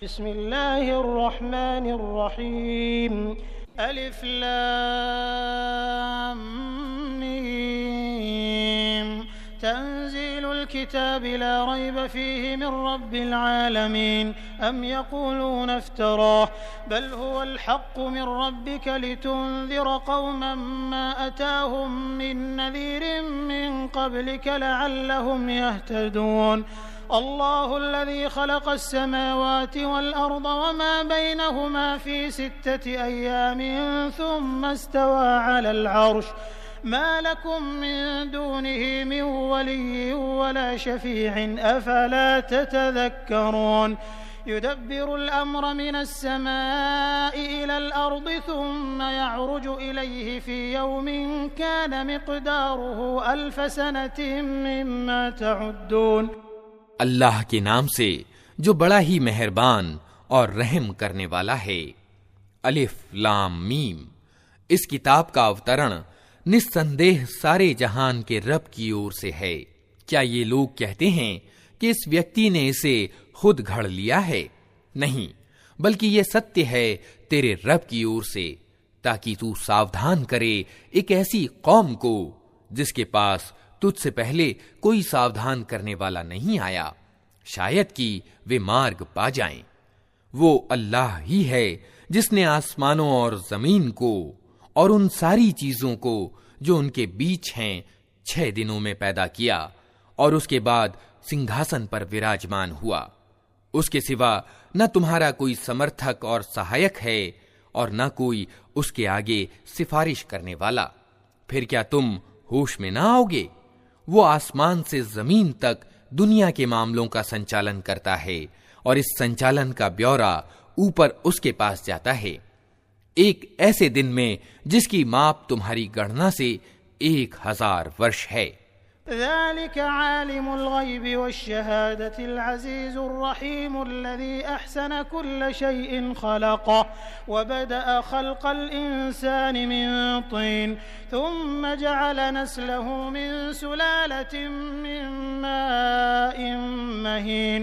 बिस्मिल्लाहिर्रहमानिर्रहीम अलिफ लाम मीम तंज़ीलुल किताबि ला रैब फ़ीहि मिन रब्बिल आलमीन अम यक़ूलून इफ़्तराह बल हुवल हक़्क़ु मिन रब्बिका लितुन्ज़िर क़ौमन मा अताहुम मिन नज़ीरिन मिन क़ब्लिका लअल्लहुम यहतदून अल्लाहु अल्लज़ी खलक़स समावाति वल अर्द वमा बैनहुमा फ़ी सित्तति अय्यामिन सुम्मा इस्तवा अलल अर्श मा लकुम मिन दूनिही मिन वलिय्यिन वला शफ़ीअन अफ़ला ततज़क्करून युदब्बिरुल अम्र मिनस समाइ इलल अर्दि सुम्मा यअरुजु इलैहि फ़ी यौमिन कान मिक़दारुहु अल्फ़ सनतिन मिम्मा तउद्दून। अल्लाह के नाम से जो बड़ा ही मेहरबान और रहम करने वाला है। अलिफ लाम मीम। इस किताब का अवतरण निस्संदेह सारे जहान के रब की ओर से है। क्या ये लोग कहते हैं कि इस व्यक्ति ने इसे खुद घड़ लिया है? नहीं, बल्कि ये सत्य है तेरे रब की ओर से, ताकि तू सावधान करे एक ऐसी कौम को जिसके पास तुझसे पहले कोई सावधान करने वाला नहीं आया, शायद कि वे मार्ग पा जाएं। वो अल्लाह ही है जिसने आसमानों और जमीन को और उन सारी चीजों को जो उनके बीच हैं 6 दिनों में पैदा किया और उसके बाद सिंहासन पर विराजमान हुआ। उसके सिवा न तुम्हारा कोई समर्थक और सहायक है और न कोई उसके आगे सिफारिश करने वाला। फिर क्या तुम होश में ना आओगे? वो आसमान से जमीन तक दुनिया के मामलों का संचालन करता है और इस संचालन का ब्यौरा ऊपर उसके पास जाता है एक ऐसे दिन में जिसकी माप तुम्हारी गणना से 1000 वर्ष है। ज़ालिक आलिमुल ग़ैबि वश्शहादतिल अज़ीज़ुर रहीमुल्लज़ी अहसन कुल्ल शैइन ख़लक़ह व बदअ ख़ल्क़ल इंसानि मिन तीन थुम्मा जअल नस्लहु मिन सुलालतिन मिन माइन महीन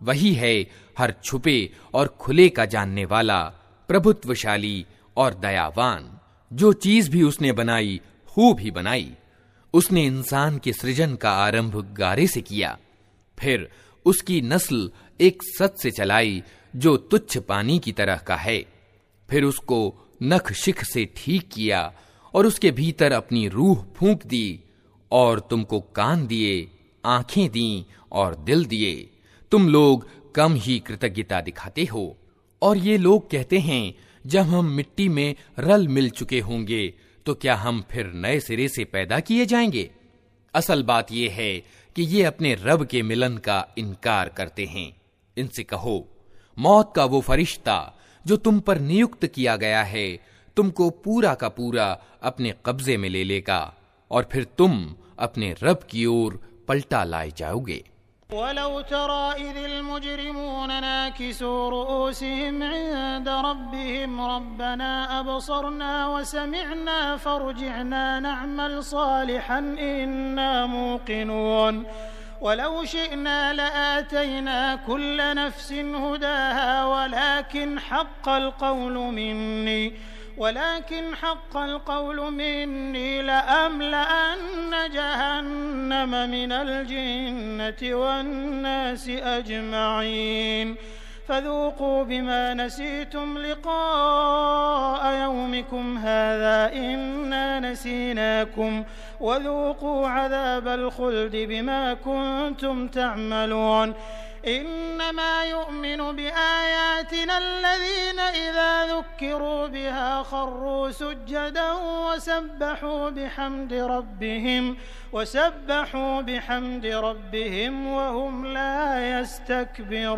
वही है हर छुपे और खुले का जानने वाला, प्रभुत्वशाली और दयावान। जो चीज भी उसने बनाई खूब ही बनाई। उसने इंसान के सृजन का आरंभ गारे से किया, फिर उसकी नस्ल एक सत से चलाई जो तुच्छ पानी की तरह का है, फिर उसको नख शिख से ठीक किया और उसके भीतर अपनी रूह फूंक दी और तुमको कान दिए, आंखें दी और दिल दिए। तुम लोग कम ही कृतज्ञता दिखाते हो। और ये लोग कहते हैं जब हम मिट्टी में रल मिल चुके होंगे तो क्या हम फिर नए सिरे से पैदा किए जाएंगे? असल बात यह है कि ये अपने रब के मिलन का इनकार करते हैं। इनसे कहो, मौत का वो फरिश्ता जो तुम पर नियुक्त किया गया है तुमको पूरा का पूरा अपने कब्जे में ले लेगा और फिर तुम अपने रब की ओर पलटा लाए जाओगे। वलौ तरा इज़िल मुजरिमून नाकिसू रुऊसिहिम इंद रब्बिहिम रब्बना अबसरना व समिअना फर्जिअना नअमल सालिहन इन्ना मूक़िनून वलौ शिअना लआतैना कुल्ल नफ्सिन हुदाहा वलाकिन हक़्क़ल क़ौलु मिन्नी लअमलअन्न जहन्नम मिनल जिन्नति वन्नासि अजमईन फ़ज़ूक़ू बिमा नसीतुम लिक़ाअ यौमिकुम हाज़ा इन्ना नसीनाकुम वज़ूक़ू अज़ाबल ख़ुल्दि बिमा कुन्तुम तअमलून। इन्नमा युमिनु बिआयातिना अल्लज़ीना इज़ा ज़ुक्किरू बिहा खर्रू सुज्जदन वसब्बहू बिहम्दि रब्बिहिम वहुम ला यस्तकबिरून।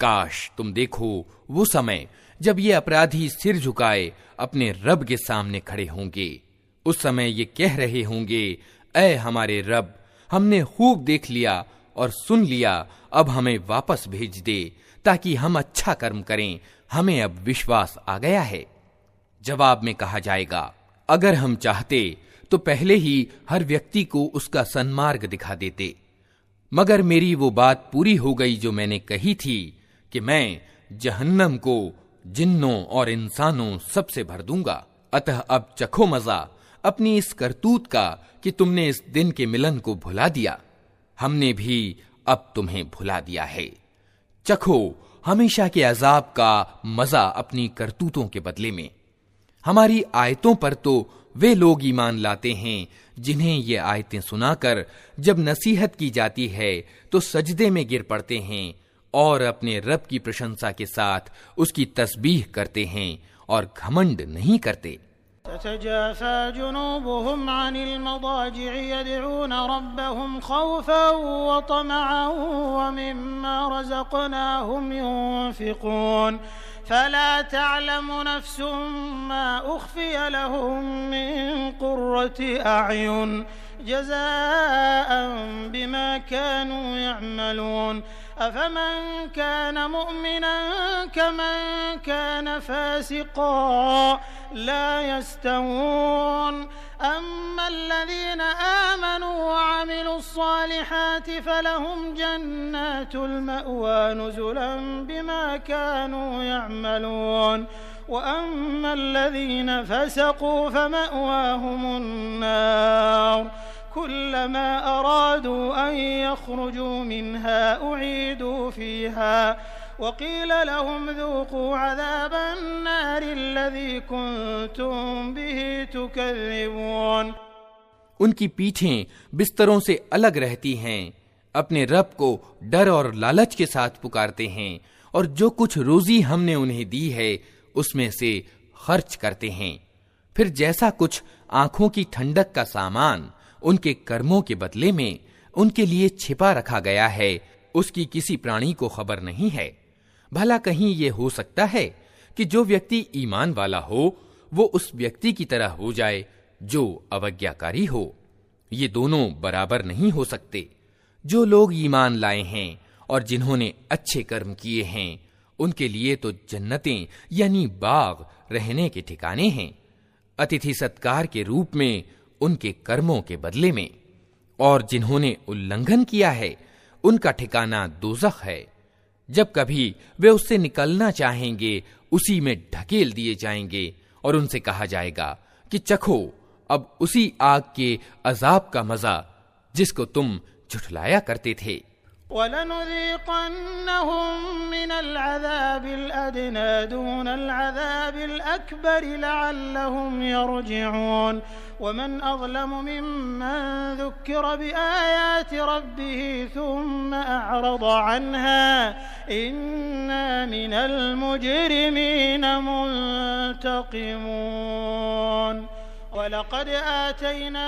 काश तुम देखो वो समय जब ये अपराधी सिर झुकाए अपने रब के सामने खड़े होंगे। उस समय ये कह रहे होंगे, ऐ हमारे रब, हमने खूब देख लिया और सुन लिया, अब हमें वापस भेज दे ताकि हम अच्छा कर्म करें, हमें अब विश्वास आ गया है। जवाब में कहा जाएगा, अगर हम चाहते तो पहले ही हर व्यक्ति को उसका सन्मार्ग दिखा देते, मगर मेरी वो बात पूरी हो गई जो मैंने कही थी कि मैं जहन्नम को जिन्नों और इंसानों सबसे भर दूंगा। अतः अब चखो मजा अपनी इस करतूत का कि तुमने इस दिन के मिलन को भुला दिया, हमने भी अब तुम्हें भुला दिया है। चखो हमेशा के अजाब का मजा अपनी करतूतों के बदले में। हमारी आयतों पर तो वे लोग ईमान लाते हैं जिन्हें ये आयतें सुनाकर जब नसीहत की जाती है तो सजदे में गिर पड़ते हैं और अपने रब की प्रशंसा के साथ उसकी तस्बीह करते हैं और घमंड नहीं करते। ततजाफा जुनूबुहुम अनिल मदाजि'i यद'ऊना रब्बहुम खौफन व तमअन व मिम्मा रज़क़नाहुम युनफ़िक़ून फला तअलमु नफ्सुम मा उख़फ़िय लहुम मिन क़ुर्रति अ'युन जज़ाअन बिमा कानू यअमलून अफमन कान मुअमिनन कमन कान फासिक़ा ला यस्तवून अम्मा अल्लज़ीना आमनू व अमिलुस्सालिहाति फलहुम जन्नातुल मअवा नुज़ुलन बिमा कानू यअमलून व अम्मा अल्लज़ीना फसक़ू फमअवाहुमुन नार कुल्लमा अरादू अन यख़रुजू मिन्हा उईदू फ़ीहा वक़ील लहुम ज़ूक़ू अज़ाबन नारि अल्लज़ी कुन्तुम बिही तुकज़्ज़िबून। उनकी पीठें बिस्तरों से अलग रहती हैं, अपने रब को डर और लालच के साथ पुकारते हैं और जो कुछ रोजी हमने उन्हें दी है उसमें से खर्च करते हैं। फिर जैसा कुछ आंखों की ठंडक का सामान उनके कर्मों के बदले में उनके लिए छिपा रखा गया है, उसकी किसी प्राणी को खबर नहीं है। भला कहीं ये हो सकता है कि जो व्यक्ति ईमान वाला हो वो उस व्यक्ति की तरह हो जाए जो अवज्ञाकारी हो? ये दोनों बराबर नहीं हो सकते। जो लोग ईमान लाए हैं और जिन्होंने अच्छे कर्म किए हैं उनके लिए तो जन्नतें यानी बाग रहने के ठिकाने हैं, अतिथि सत्कार के रूप में उनके कर्मों के बदले में। और जिन्होंने उल्लंघन किया है उनका ठिकाना दोज़ख है, जब कभी वे उससे निकलना चाहेंगे उसी में ढकेल दिए जाएंगे और उनसे कहा जाएगा कि चखो अब उसी आग के अजाब का मजा जिसको तुम झुठलाया करते थे। वलनुज़ीक़न्नहुम मिनल अज़ाबिल अदना दूनल अज़ाबिल अकबर लअल्लहुम यरजिऊन वमन अज़लमु मिम्मन ज़ुक्किर बिआयाति रब्बिही थुम्मा अअरज़ अन्हा इन्ना मिनल मुजरिमीन मुंतक़िमून। वलक़द आतैना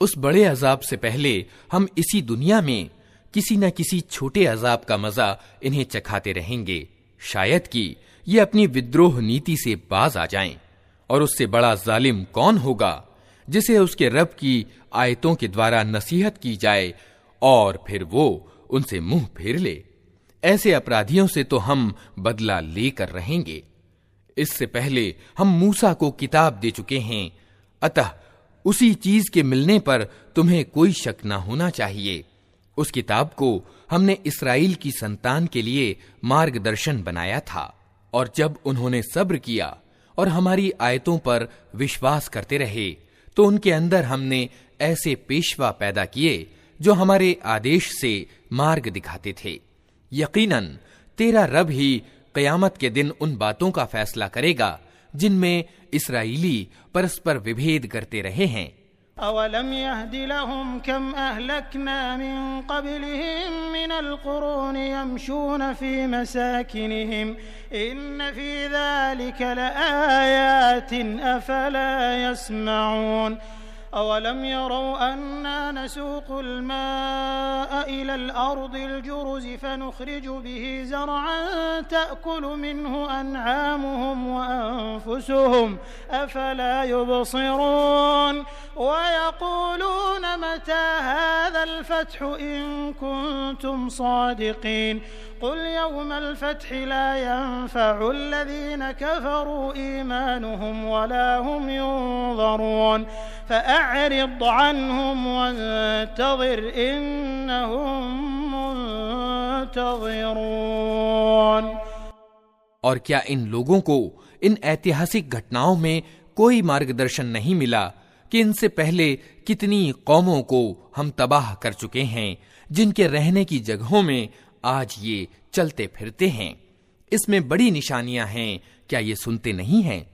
उस बड़े अजाब से पहले हम इसी दुनिया में किसी न किसी छोटे अजाब का मजा इन्हें चखाते रहेंगे, शायद कि ये अपनी विद्रोह नीति से बाज आ जाएं। और उससे बड़ा जालिम कौन होगा जिसे उसके रब की आयतों के द्वारा नसीहत की जाए और फिर वो उनसे मुंह फेर ले। ऐसे अपराधियों से तो हम बदला लेकर रहेंगे। इससे पहले हम मूसा को किताब दे चुके हैं, अतः उसी चीज के मिलने पर तुम्हें कोई शक न होना चाहिए। उस किताब को हमने इस्राएल की संतान के लिए मार्गदर्शन बनाया था, और जब उन्होंने सब्र किया और हमारी आयतों पर विश्वास करते रहे तो उनके अंदर हमने ऐसे पेशवा पैदा किए जो हमारे आदेश से मार्ग दिखाते थे। यकीनन तेरा रब ही क़यामत के दिन उन बातों का फैसला करेगा जिनमें इस्राएली परस्पर विभेद करते रहे हैं। अवलम यहदि लहुम कम अहलकना मिन क़ब्लिहिम मिनल क़ुरूनि यमशून फ़ी मसाकिनिहिम इन्न फ़ी ज़ालिका लआयातिन अफ़ला यस्मऊन अवलम यरौ अन्ना नसूक़ुल माअ इलल अर्दिल जुरुज़ि फ़नुख़रिजु बिही ज़रअन तअकुलु मिन्हु अनआमुहुम व अनफुसुहुम अफ़ला युबसिरून वयक़ूलून मता हाज़ल फ़त्हु इन कुन्तुम सादिक़ीन क़ुल यौमल फ़त्हि ला यंफ़अु अल्लज़ीन कफ़रू ईमानुहुम वला हुम युनज़रून फ़अअरिज़ अन्हुम वंतज़िर इन्नहुम मुंतज़िरून। और क्या इन लोगों को इन ऐतिहासिक घटनाओं में कोई मार्गदर्शन नहीं मिला कि इनसे पहले कितनी कौमों को हम तबाह कर चुके हैं, जिनके रहने की जगहों में आज ये चलते फिरते हैं। इसमें बड़ी निशानियां हैं, क्या ये सुनते नहीं हैं?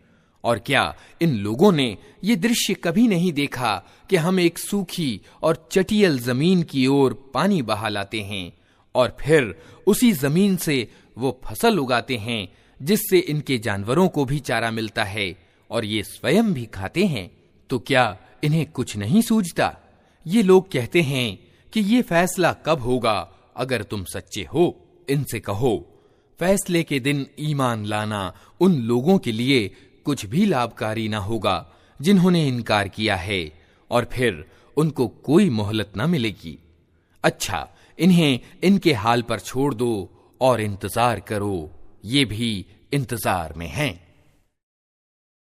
और क्या इन लोगों ने ये दृश्य कभी नहीं देखा कि हम एक सूखी और चटियल जमीन की ओर पानी बहा लाते हैं और फिर उसी जमीन से वो फसल उगाते हैं जिससे इनके जानवरों को भी चारा मिलता है और ये स्वयं भी खाते हैं? तो क्या इन्हें कुछ नहीं सूझता? ये लोग कहते हैं कि ये फैसला कब होगा अगर तुम सच्चे हो। इनसे कहो, फैसले के दिन ईमान लाना उन लोगों के लिए कुछ भी लाभकारी ना होगा जिन्होंने इनकार किया है, और फिर उनको कोई मोहलत न मिलेगी। अच्छा, इन्हें इनके हाल पर छोड़ दो और इंतजार करो, ये भी इंतजार में हैं।